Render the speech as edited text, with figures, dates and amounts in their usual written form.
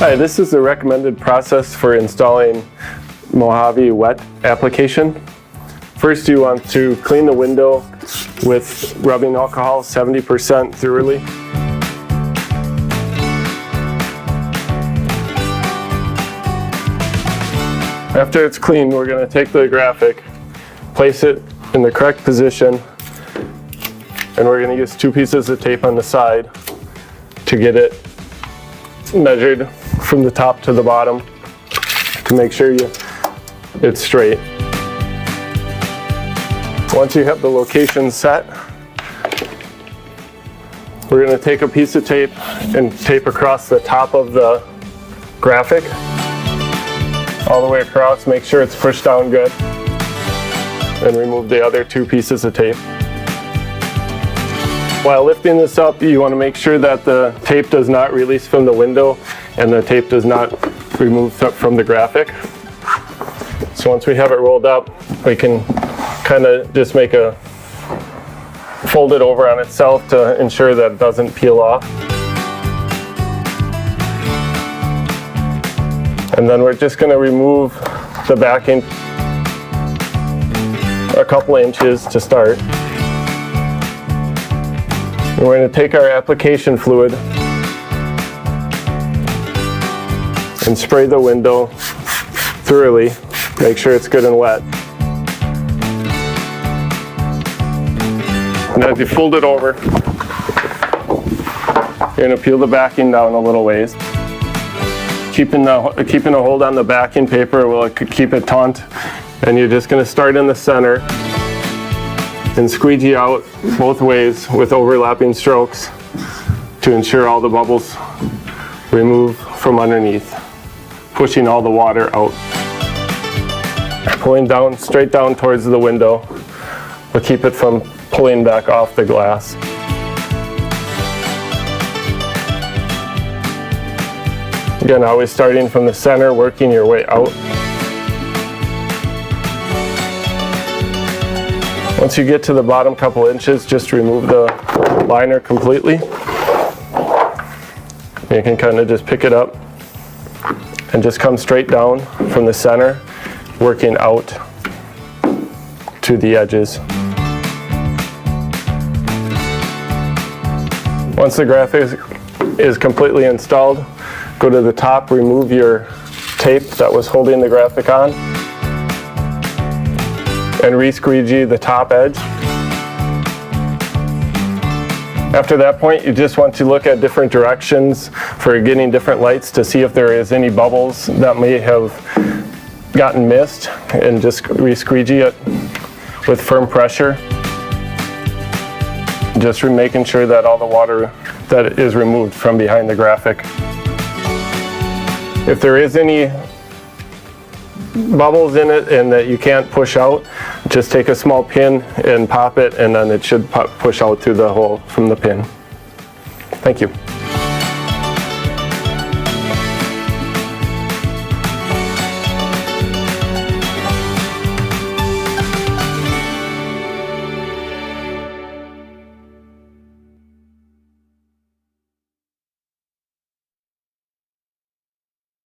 Hi, this is the recommended process for installing Mojave wet application. First, you want to clean the window with rubbing alcohol 70% thoroughly. After it's cleaned, we're going to take the graphic, place it in the correct position, and we're going to use 2 pieces of tape on the side to get it measured from the top to the bottom to make sure it's straight. Once you have the location set, we're going to take a piece of tape and tape across the top of the graphic all the way across. Make sure it's pushed down good, and remove the other 2 pieces of tape. While lifting this up, you want to make sure that the tape does not release from the window and the tape does not remove from the graphic. So once we have it rolled up, we can kind of just fold it over on itself to ensure that it doesn't peel off. And then we're just going to remove the backing a couple inches to start. And we're going to take our application fluid and spray the window thoroughly. Make sure it's good and wet. And as you fold it over, you're going to peel the backing down a little ways. Keeping a hold on the backing paper will keep it taut. And you're just going to start in the center and squeegee out both ways with overlapping strokes to ensure all the bubbles remove from underneath, pushing all the water out. Pulling down, straight down towards the window will keep it from pulling back off the glass. Again, always starting from the center, working your way out. Once you get to the bottom couple inches, just remove the liner completely. You can kind of just pick it up and just come straight down from the center, working out to the edges. Once the graphic is completely installed, go to the top, remove your tape that was holding the graphic on, and re-squeegee the top edge. After that point, you just want to look at different directions for getting different lights to see if there is any bubbles that may have gotten missed, and just re-squeegee it with firm pressure. Just making sure that all the water that is removed from behind the graphic. If there is any bubbles in it and that you can't push out, just take a small pin and pop it, and then it should push out through the hole from the pin. Thank you.